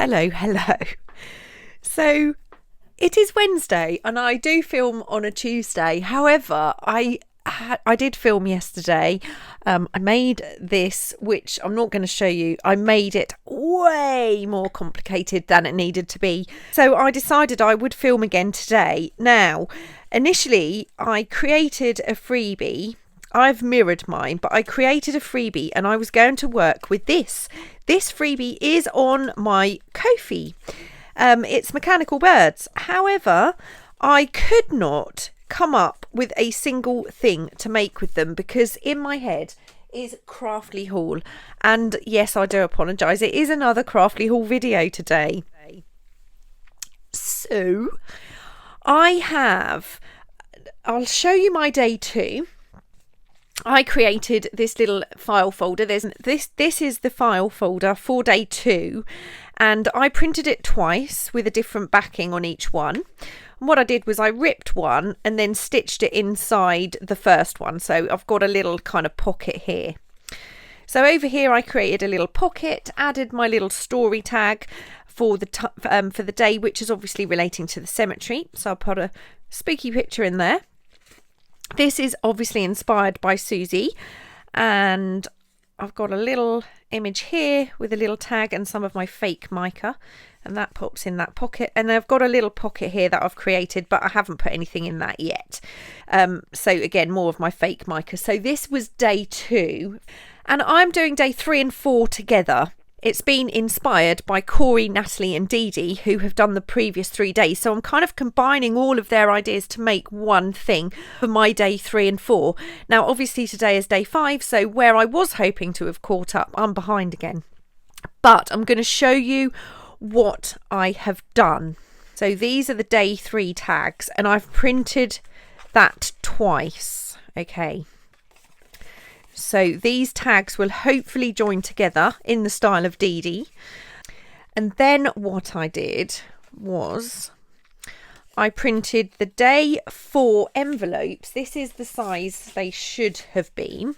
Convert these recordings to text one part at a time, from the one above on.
Hello. So it is Wednesday and I do film on a Tuesday. However, I did film yesterday. I made this, which I'm not going to show you. I made it way more complicated than it needed to be. So I decided I would film again today. Now, initially I created a freebie. I've mirrored mine, but I created a freebie and I was going to work with this. This freebie is on my Ko-fi. It's mechanical birds. However, I could not come up with a single thing to make with them because in my head is Craftly Haul. And yes, I do apologise. It is another Craftly Haul video today. So I'll show you my day 2. I created this little file folder. This is the file folder for day 2, and I printed it twice with a different backing on each one. And what I did was I ripped one and then stitched it inside the first one. So I've got a little kind of pocket here. So over here I created a little pocket, added my little story tag for the day, which is obviously relating to the cemetery. So I'll put a spooky picture in there. This is obviously inspired by Susie, and I've got a little image here with a little tag and some of my fake mica, and that pops in that pocket. And I've got a little pocket here that I've created, but I haven't put anything in that yet. So again, more of my fake mica. So this was day 2, and I'm doing day 3 and 4 together. It's been inspired by Cori, Nathalie and Dee Dee, who have done the previous 3 days. So I'm kind of combining all of their ideas to make one thing for my day 3 and 4. Now, obviously today is day 5, so where I was hoping to have caught up, I'm behind again. But I'm going to show you what I have done. So these are the day 3 tags, and I've printed that twice. Okay. So these tags will hopefully join together in the style of Dee Dee. And then what I did was I printed the day 4 envelopes. This is the size they should have been.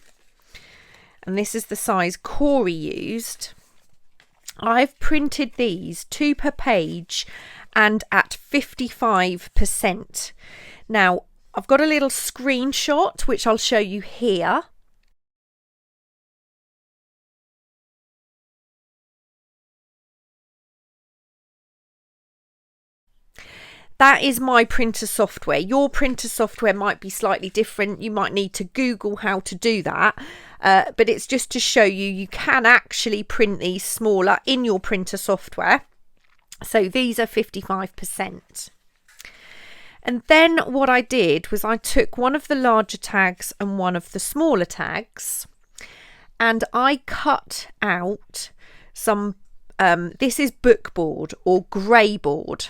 And this is the size Cori used. I've printed these 2 per page and at 55%. Now, I've got a little screenshot, which I'll show you here. That is my printer software. Your printer software might be slightly different. You might need to Google how to do that. But it's just to show you can actually print these smaller in your printer software. So these are 55%. And then what I did was I took one of the larger tags and one of the smaller tags, and I cut out some, this is bookboard or grey board.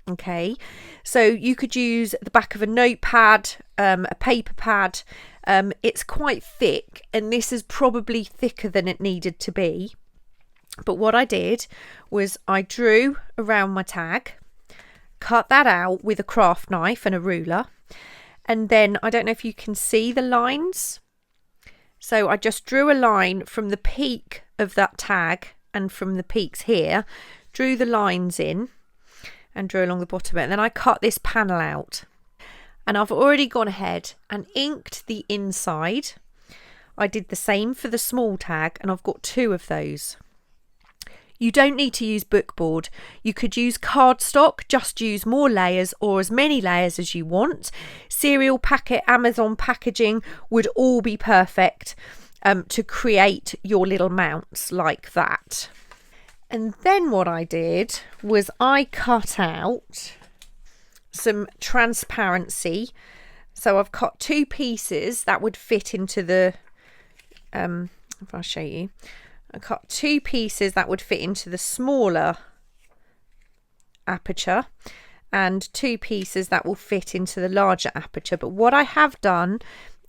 Okay, so you could use the back of a notepad, a paper pad. It's quite thick, and this is probably thicker than it needed to be. But what I did was I drew around my tag, cut that out with a craft knife and a ruler, and then I don't know if you can see the lines. So I just drew a line from the peak of that tag and from the peaks here, drew the lines in and drew along the bottom of it. And then I cut this panel out, and I've already gone ahead and inked the inside. I did the same for the small tag, and I've got 2 of those. You don't need to use bookboard. You could use cardstock, just use more layers or as many layers as you want. Cereal packet, Amazon packaging would all be perfect to create your little mounts like that. And then what I did was I cut out some transparency. So I've cut 2 pieces that would fit into the, if I'll show you, I cut 2 pieces that would fit into the smaller aperture and 2 pieces that will fit into the larger aperture. But what I have done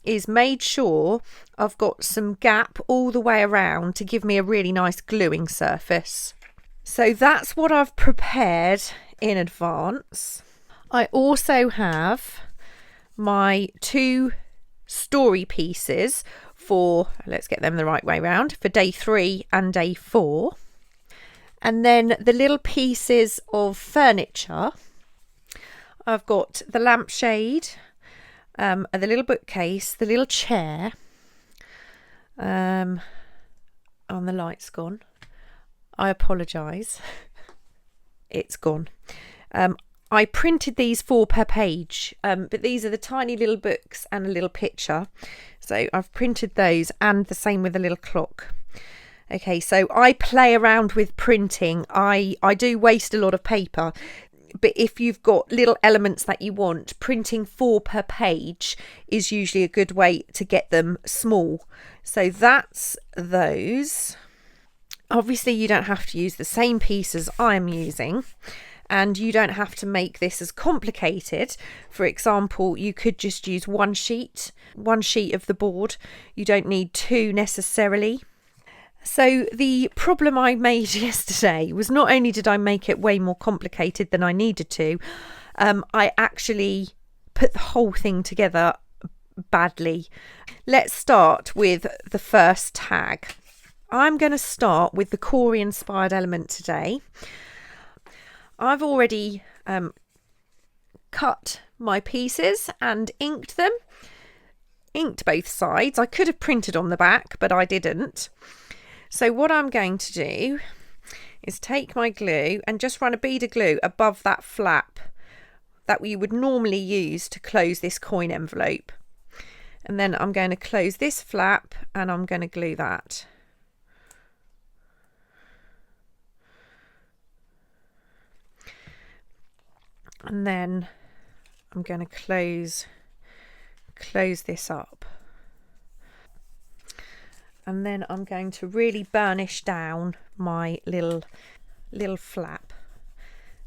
is made sure I've got some gap all the way around to give me a really nice gluing surface. So that's what I've prepared in advance. I also have my 2 story pieces for, let's get them the right way round, for day 3 and day 4. And then the little pieces of furniture, I've got the lampshade, the little bookcase, the little chair, and the light's gone. I apologise. It's gone. I printed these 4 per page, but these are the tiny little books and a little picture. So I've printed those, and the same with a little clock. Okay, so I play around with printing. I do waste a lot of paper, but if you've got little elements that you want, printing 4 per page is usually a good way to get them small. So that's those. Obviously, you don't have to use the same pieces I'm using, and you don't have to make this as complicated. For example, you could just use one sheet of the board. You don't need 2 necessarily. So the problem I made yesterday was, not only did I make it way more complicated than I needed to, I actually put the whole thing together badly. Let's start with the first tag. I'm going to start with the Cori inspired element today. I've already cut my pieces and inked them. Inked both sides. I could have printed on the back, but I didn't. So what I'm going to do is take my glue and just run a bead of glue above that flap that we would normally use to close this coin envelope. And then I'm going to close this flap and I'm going to glue that. And then I'm going to close this up. And then I'm going to really burnish down my little flap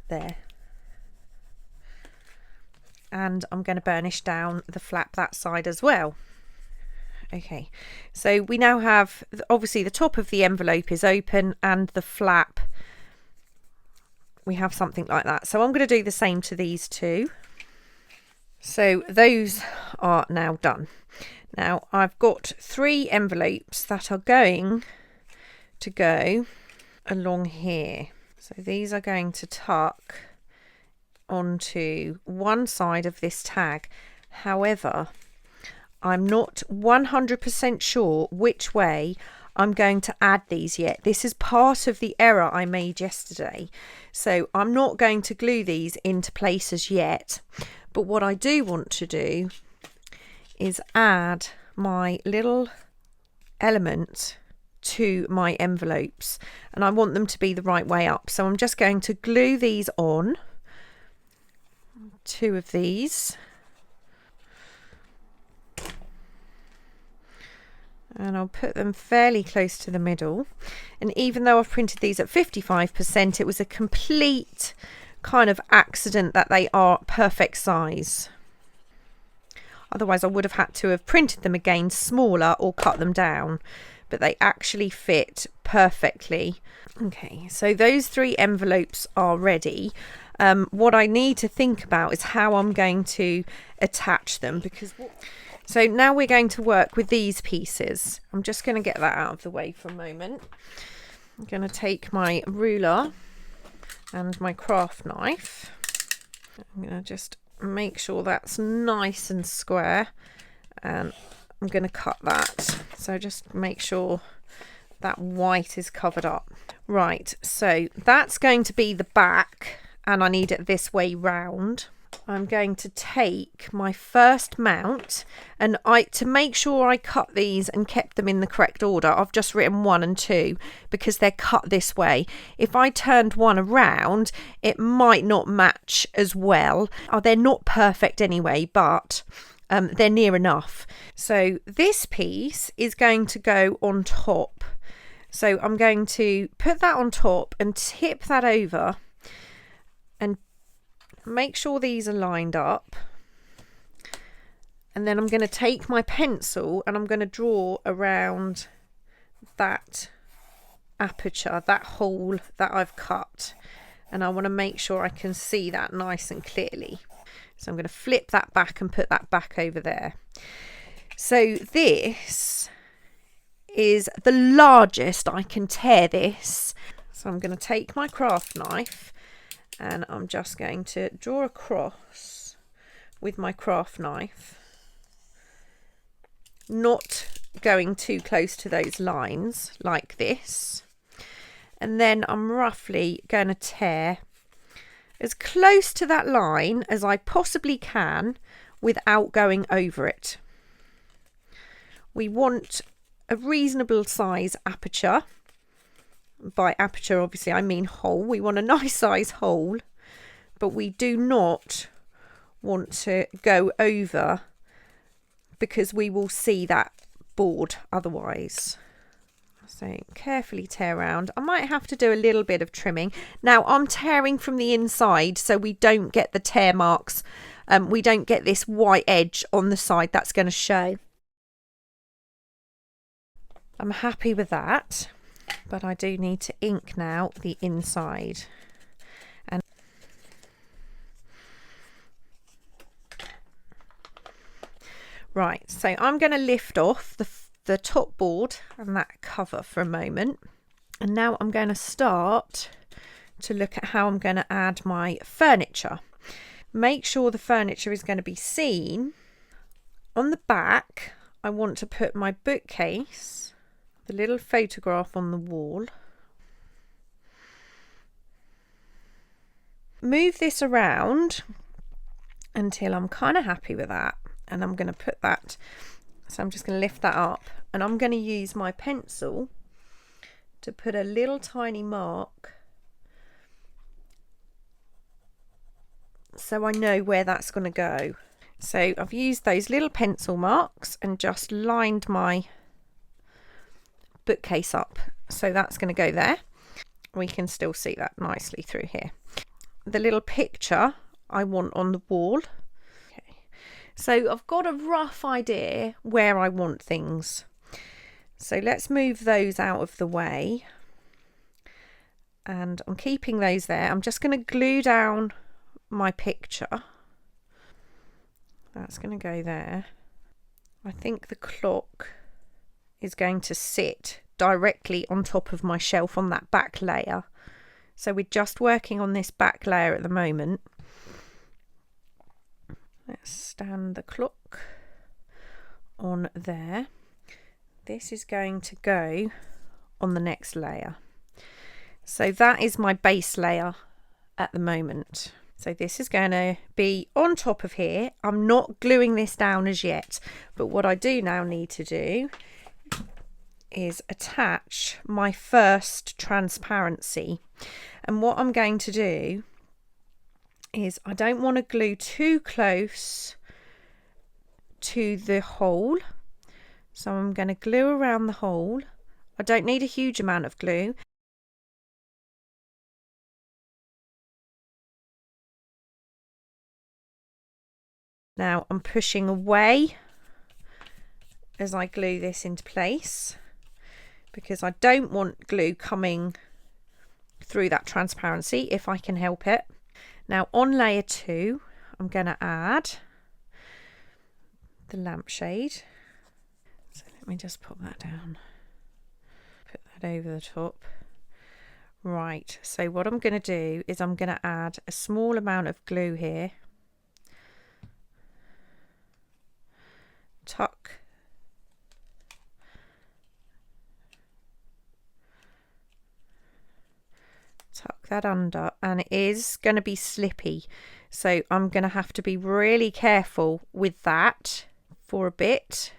there. And I'm going to burnish down the flap that side as well. Okay, so we now have, obviously the top of the envelope is open and the flap, we have something like that. So I'm going to do the same to these 2. So those are now done. Now I've got 3 envelopes that are going to go along here. So these are going to tuck onto one side of this tag. However, I'm not 100% sure which way I'm going to add these yet. This is part of the error I made yesterday. So I'm not going to glue these into places yet. But what I do want to do is add my little element to my envelopes, and I want them to be the right way up. So I'm just going to glue these on, 2 of these, and I'll put them fairly close to the middle. And even though I've printed these at 55%, it was a complete kind of accident that they are perfect size. Otherwise I would have had to have printed them again smaller or cut them down, but they actually fit perfectly. Okay, so those 3 envelopes are ready. What I need to think about is how I'm going to attach them, because so now we're going to work with these pieces. I'm just going to get that out of the way for a moment. I'm going to take my ruler and my craft knife. I'm going to just make sure that's nice and square, and I'm going to cut that. So just make sure that white is covered up. Right, so that's going to be the back, and I need it this way round. I'm going to take my first mount, and to make sure I cut these and kept them in the correct order, I've just written 1 and 2 because they're cut this way. If I turned one around, it might not match as well. They're not perfect anyway, but they're near enough. So this piece is going to go on top. So I'm going to put that on top and tip that over and make sure these are lined up. And then I'm going to take my pencil and I'm going to draw around that aperture, that hole that I've cut. And I want to make sure I can see that nice and clearly. So I'm going to flip that back and put that back over there. So this is the largest I can tear this. So I'm going to take my craft knife and I'm just going to draw a cross with my craft knife, not going too close to those lines like this. And then I'm roughly going to tear as close to that line as I possibly can without going over it. We want a reasonable size aperture. By aperture, obviously, I mean hole. We want a nice size hole, but we do not want to go over because we will see that board otherwise. So carefully tear around. I might have to do a little bit of trimming. Now I'm tearing from the inside so we don't get the tear marks. We don't get this white edge on the side that's going to show. I'm happy with that, but I do need to ink now the inside. And right, so I'm going to lift off the top board and that cover for a moment, and now I'm going to start to look at how I'm going to add my furniture. Make sure the furniture is going to be seen. On the back I want to put my bookcase, the little photograph on the wall. Move this around until I'm kind of happy with that, and I'm going to put that, so I'm just going to lift that up and I'm going to use my pencil to put a little tiny mark so I know where that's going to go. So I've used those little pencil marks and just lined my bookcase up, so that's going to go there. We can still see that nicely through here. The little picture I want on the wall. Okay. So I've got a rough idea where I want things, so let's move those out of the way, and I'm keeping those there. I'm just going to glue down my picture. That's going to go there. I think the clock is going to sit directly on top of my shelf on that back layer. So we're just working on this back layer at the moment. Let's stand the clock on there. This is going to go on the next layer. So that is my base layer at the moment. So this is going to be on top of here. I'm not gluing this down as yet, but what I do now need to do is attach my first transparency. And what I'm going to do is, I don't want to glue too close to the hole, so I'm going to glue around the hole. I don't need a huge amount of glue. Now I'm pushing away as I glue this into place, because I don't want glue coming through that transparency if I can help it. Now on layer 2 I'm going to add the lampshade. So let me just pop that down, put that over the top. Right, so what I'm going to do is I'm going to add a small amount of glue here. Tuck that under, and it is going to be slippy, so I'm going to have to be really careful with that for a bit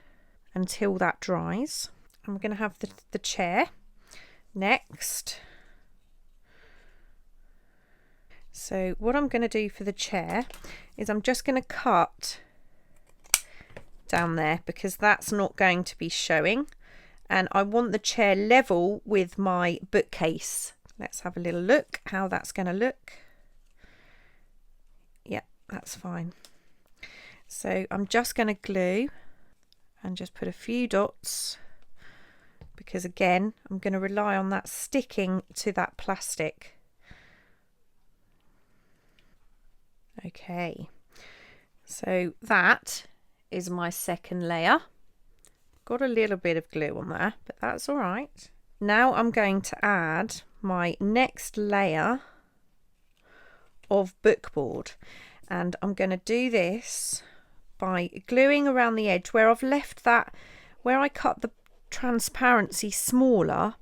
until that dries. I'm going to have the chair next. So what I'm going to do for the chair is I'm just going to cut down there, because that's not going to be showing, and I want the chair level with my bookcase. Let's have a little look how that's going to look. Yeah, that's fine. So I'm just going to glue and just put a few dots, because again I'm going to rely on that sticking to that plastic. Okay, so that is my second layer. Got a little bit of glue on there, but that's all right. Now I'm going to add my next layer of bookboard, and I'm going to do this by gluing around the edge where I've left that, where I cut the transparency smaller.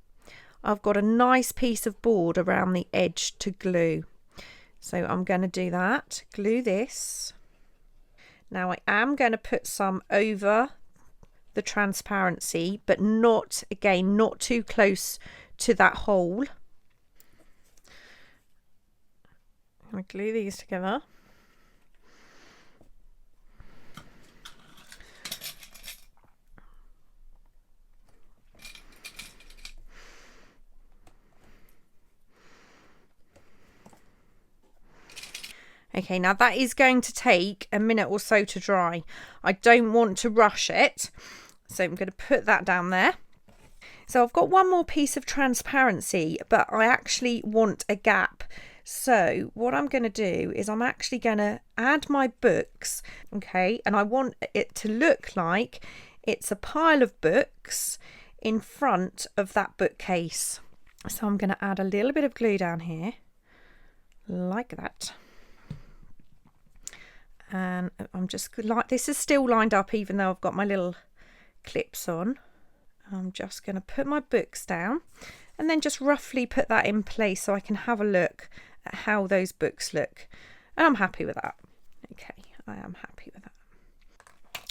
I've got a nice piece of board around the edge to glue. So I'm going to do that, glue this. Now I am going to put some over the transparency, but not, again, not too close to that hole. I'm going to glue these together. Okay, now that is going to take a minute or so to dry. I don't want to rush it, so I'm going to put that down there. So I've got one more piece of transparency, but I actually want a gap. So what I'm going to do is I'm actually going to add my books, okay, and I want it to look like it's a pile of books in front of that bookcase. So I'm going to add a little bit of glue down here, like that. And I'm just like, this is still lined up even though I've got my little clips on. I'm just going to put my books down and then just roughly put that in place so I can have a look at how those books look. And I'm happy with that. Okay, I am happy with that.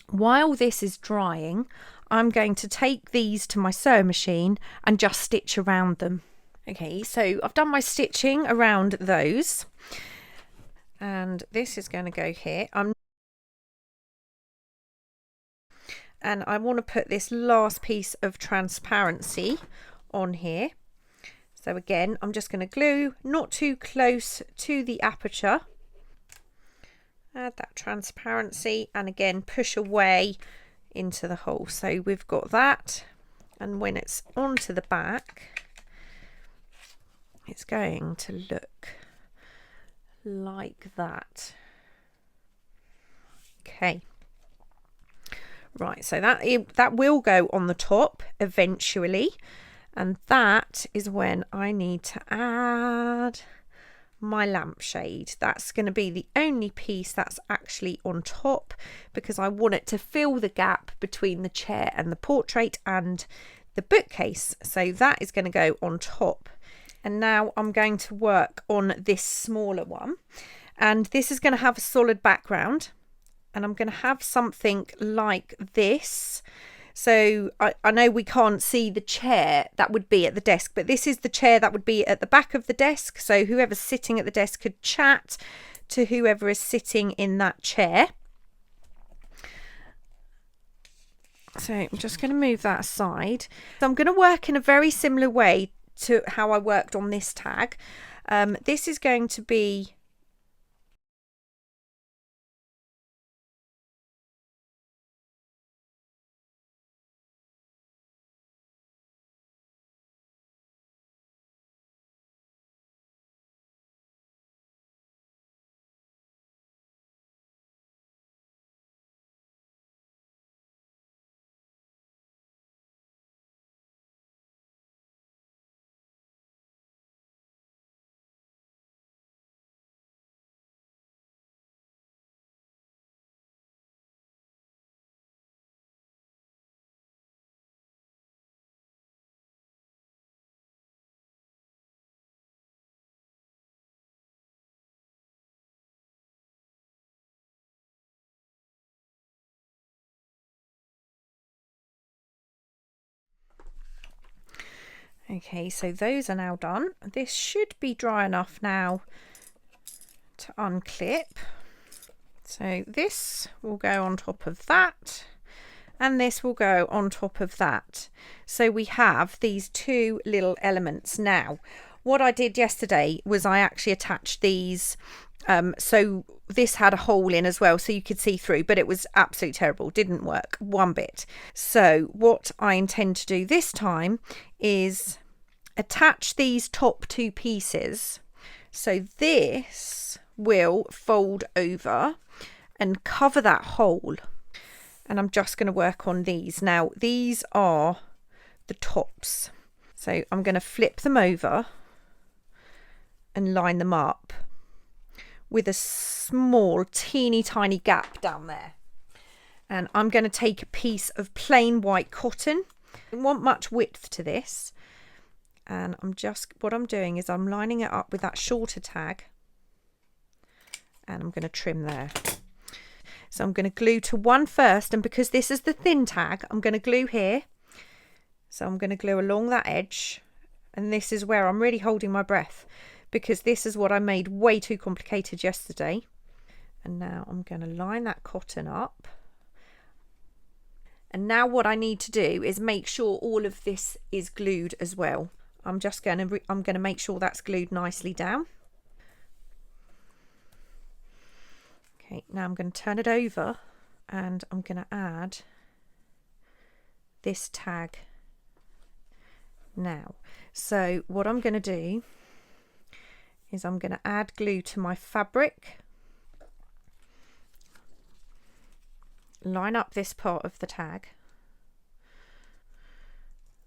While this is drying, I'm going to take these to my sewing machine and just stitch around them. Okay, so I've done my stitching around those. And this is going to go here. And I want to put this last piece of transparency on here. So again, I'm just going to glue not too close to the aperture. Add that transparency and again push away into the hole. So we've got that, and when it's onto the back, it's going to look like that. Okay, right, so that will go on the top eventually, and that is when I need to add my lampshade. That's going to be the only piece that's actually on top because I want it to fill the gap between the chair and the portrait and the bookcase. So that is going to go on top. And now I'm going to work on this smaller one, and this is going to have a solid background, and I'm going to have something like this. So I know we can't see the chair that would be at the desk, but this is the chair that would be at the back of the desk. So whoever's sitting at the desk could chat to whoever is sitting in that chair. So I'm just going to move that aside. So I'm going to work in a very similar way to how I worked on this tag. This is going to be okay, so those are now done. This should be dry enough now to unclip. So this will go on top of that, and this will go on top of that. So we have these two little elements now. What I did yesterday was I actually attached these, so this had a hole in as well so you could see through, but it was absolutely terrible, didn't work one bit. So what I intend to do this time is attach these top two pieces. So this will fold over and cover that hole, and I'm just going to work on these. Now these are the tops, So I'm going to flip them over and line them up with a small, teeny tiny gap down there. And I'm going to take a piece of plain white cotton. I don't want much width to this. And what I'm doing is I'm lining it up with that shorter tag. And I'm going to trim there. So I'm going to glue to one first. And because this is the thin tag, I'm going to glue here. So I'm going to glue along that edge. And this is where I'm really holding my breath, because this is what I made way too complicated yesterday. And now I'm going to line that cotton up. And now what I need to do is make sure all of this is glued as well. I'm going to make sure that's glued nicely down. Okay, now I'm going to turn it over and I'm going to add this tag now. So what I'm going to do is I'm going to add glue to my fabric, line up this part of the tag,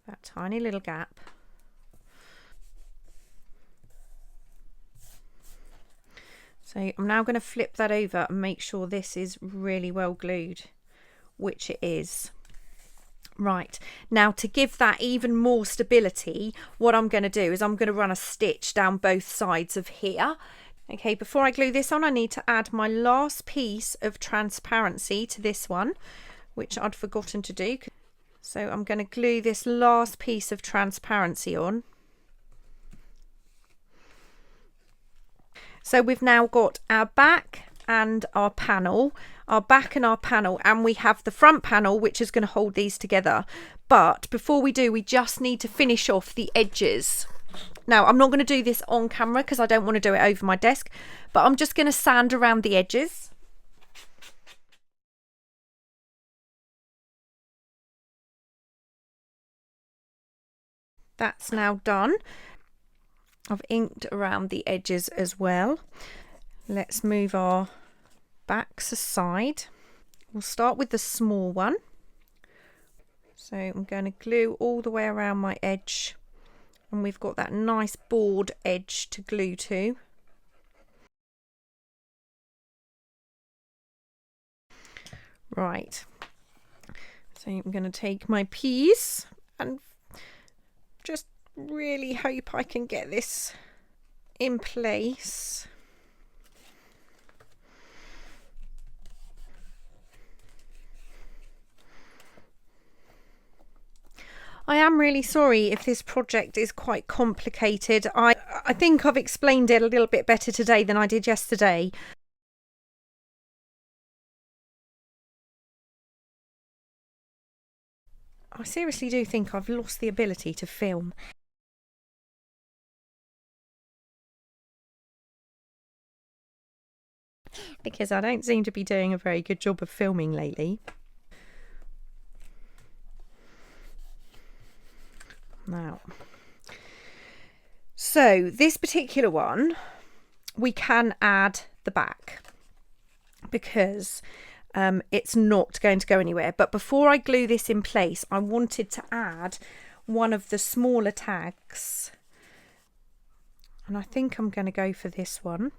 that tiny little gap, so I'm now going to flip that over and make sure this is really well glued, which it is. Right, now to give that even more stability, what I'm going to do is I'm going to run a stitch down both sides of here. Okay, before I glue this on, I need to add my last piece of transparency to this one, which I'd forgotten to do. So I'm going to glue this last piece of transparency on. So we've now got our back and our panel, and we have the front panel, which is going to hold these together. But before we do, we just need to finish off the edges. Now, I'm not going to do this on camera because I don't want to do it over my desk, but I'm just going to sand around the edges. That's now done. I've inked around the edges as well. Let's move our backs aside. We'll start with the small one. So I'm going to glue all the way around my edge, and we've got that nice board edge to glue to. Right, so I'm going to take my piece and just really hope I can get this in place. I am really sorry if this project is quite complicated. I think I've explained it a little bit better today than I did yesterday. I seriously do think I've lost the ability to film. Because I don't seem to be doing a very good job of filming lately. Now, so this particular one, we can add the back because it's not going to go anywhere. But before I glue this in place, I wanted to add one of the smaller tags, and I think I'm going to go for this one.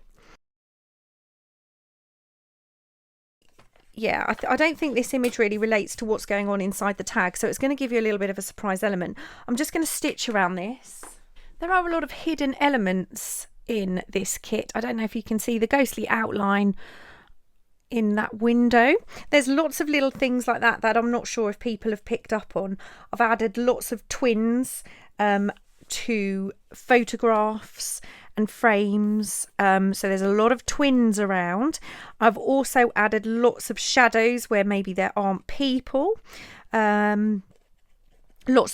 Yeah, I don't think this image really relates to what's going on inside the tag, so it's going to give you a little bit of a surprise element. I'm just going to stitch around this. There are a lot of hidden elements in this kit. I don't know if you can see the ghostly outline in that window. There's lots of little things like that I'm not sure if people have picked up on. I've added lots of twins to photographs and frames, so there's a lot of twins around. I've also added lots of shadows where maybe there aren't people, lots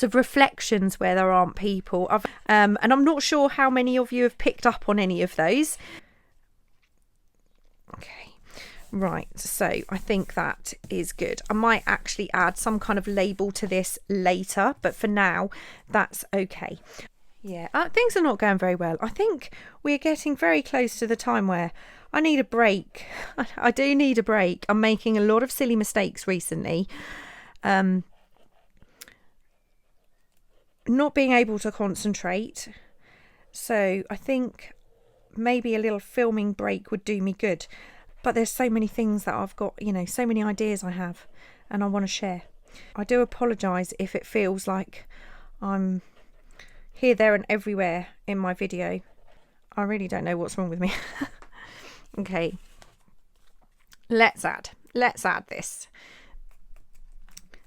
of reflections where there aren't people, and I'm not sure how many of you have picked up on any of those. Okay, right, so I think that is good. I might actually add some kind of label to this later, but for now that's okay. Yeah, things are not going very well. I think we're getting very close to the time where I need a break. I do need a break. I'm making a lot of silly mistakes recently. not being able to concentrate. So I think maybe a little filming break would do me good. But there's so many things that I've got, you know, so many ideas I have and I want to share. I do apologise if it feels like I'm here, there and everywhere in my video. I really don't know what's wrong with me. Okay, let's add this.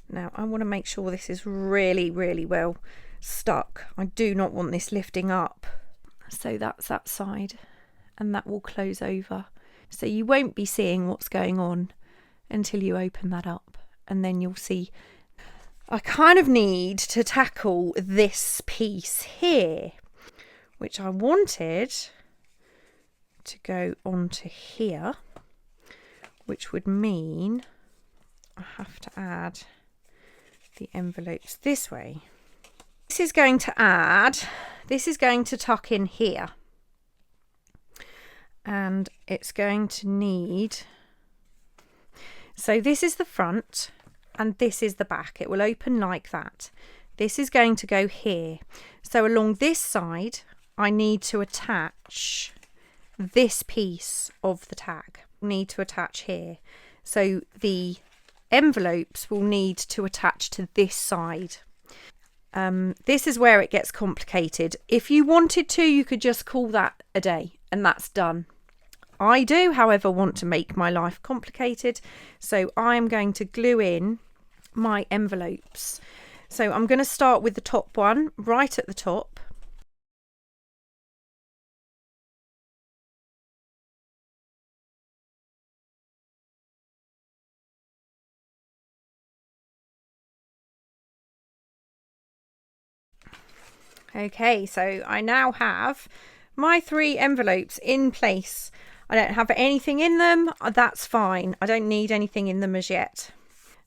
Now I want to make sure this is really, really well stuck. I do not want this lifting up. So that's that side, and that will close over. So you won't be seeing what's going on until you open that up, and then you'll see. I kind of need to tackle this piece here, which I wanted to go onto here, which would mean I have to add the envelopes this way. This is going to tuck in here, and it's going to need, so this is the front and this is the back. It will open like that. This is going to go here. So along this side I need to attach this piece of the tag. Need to attach here. So the envelopes will need to attach to this side. This is where it gets complicated. If you wanted to, you could just call that a day and that's done. I do, however, want to make my life complicated, so I'm going to glue in my envelopes. So I'm going to start with the top one, right at the top. Okay, so I now have my 3 envelopes in place. I don't have anything in them, that's fine. I don't need anything in them as yet.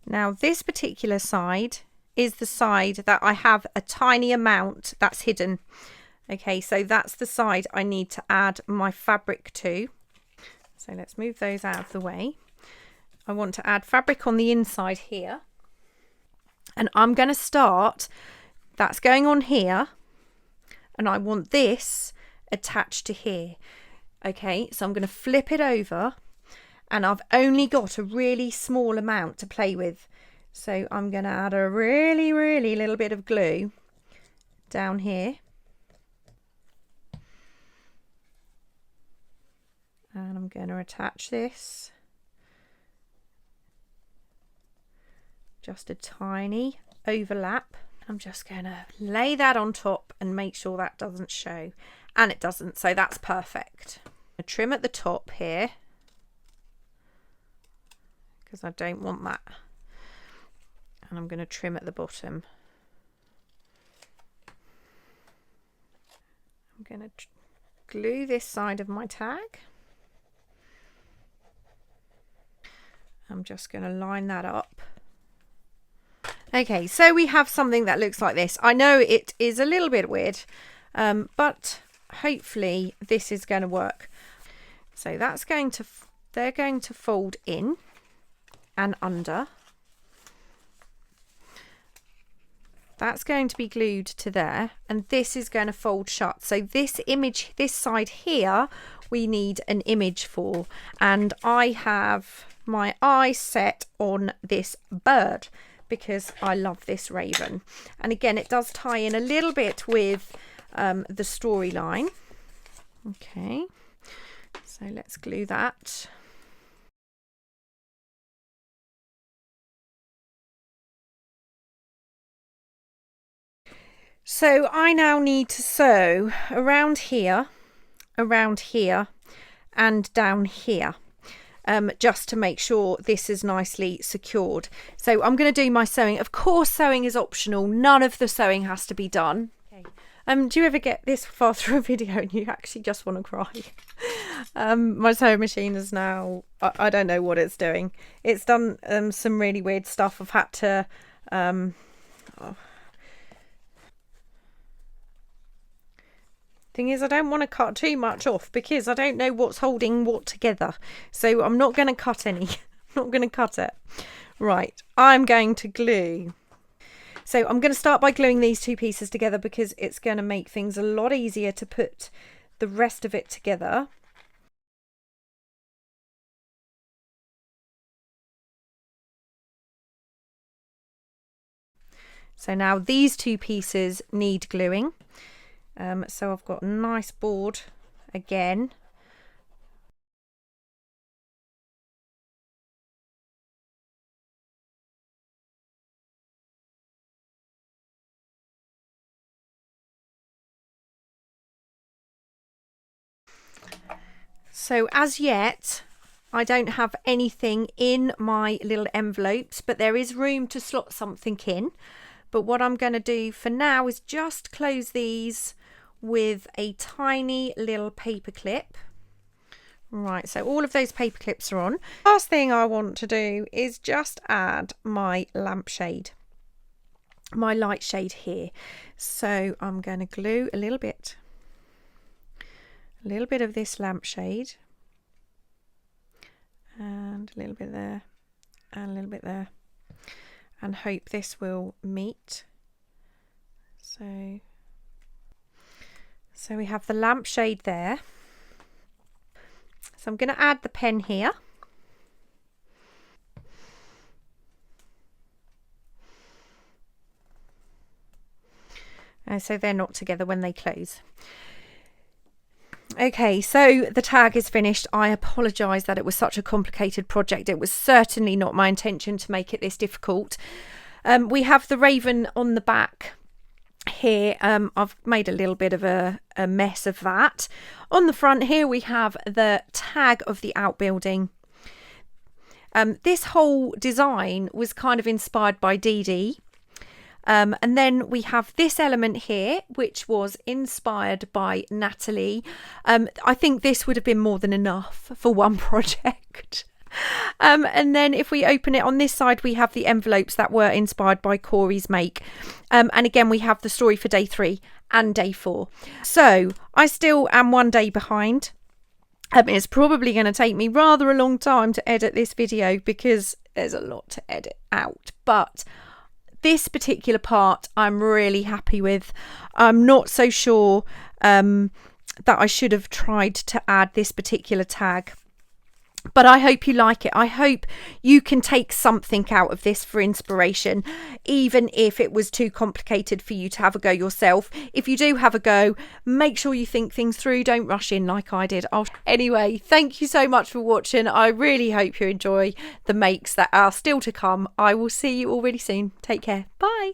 Now this particular side is the side that I have a tiny amount that's hidden. Okay, so that's the side I need to add my fabric to. So let's move those out of the way. I want to add fabric on the inside here. And I'm going to start, that's going on here. And I want this attached to here. Okay, so I'm going to flip it over, and I've only got a really small amount to play with. So I'm going to add a really, really little bit of glue down here. And I'm going to attach this. Just a tiny overlap. I'm just going to lay that on top and make sure that doesn't show. And it doesn't, so that's perfect. I trim at the top here because I don't want that. And I'm going to trim at the bottom. I'm going to glue this side of my tag. I'm just going to line that up. Okay, so we have something that looks like this. I know it is a little bit weird, but hopefully this is going to work. So that's going to, they're going to fold in and under. That's going to be glued to there, and this is going to fold shut. So this image, this side here, we need an image for, and I have my eye set on this bird because I love this raven. And again, it does tie in a little bit with the storyline. Okay, so let's glue that. So I now need to sew around here, and down here. Just to make sure this is nicely secured. So I'm going to do my sewing. Of course, sewing is optional. None of the sewing has to be done. Okay. Do you ever get this far through a video and you actually just want to cry? My sewing machine is now, I don't know what it's doing. It's done some really weird stuff. I've had to... Thing is, I don't want to cut too much off because I don't know what's holding what together, so I'm not going to cut any. I'm not going to cut it. Right, I'm going to glue. So I'm going to start by gluing these two pieces together because it's going to make things a lot easier to put the rest of it together. So now these two pieces need gluing. So I've got a nice board again. So as yet, I don't have anything in my little envelopes, but there is room to slot something in. But what I'm going to do for now is just close these with a tiny little paper clip. Right, so all of those paper clips are on. Last thing I want to do is just add my lampshade, my light shade here. So I'm going to glue a little bit of this lampshade, and a little bit there, and a little bit there, and hope this will meet. So we have the lampshade there. So I'm going to add the pen here. And so they're not together when they close. Okay, so the tag is finished. I apologise that it was such a complicated project. It was certainly not my intention to make it this difficult. We have the raven on the back here. I've made a little bit of a mess of that. On the front here we have the tag of the outbuilding. This whole design was kind of inspired by Dee Dee. And then we have this element here, which was inspired by Nathalie. I think this would have been more than enough for one project. And then if we open it on this side, we have the envelopes that were inspired by Cori's make. And again, we have the story for day 3 and day 4. So I still am 1 day behind. It's probably going to take me rather a long time to edit this video because there's a lot to edit out. But this particular part I'm really happy with. I'm not so sure that I should have tried to add this particular tag, but I hope you like it. I hope you can take something out of this for inspiration, even if it was too complicated for you to have a go yourself. If you do have a go, make sure you think things through. Don't rush in like I did. Anyway, thank you so much for watching. I really hope you enjoy the makes that are still to come. I will see you all really soon. Take care. Bye.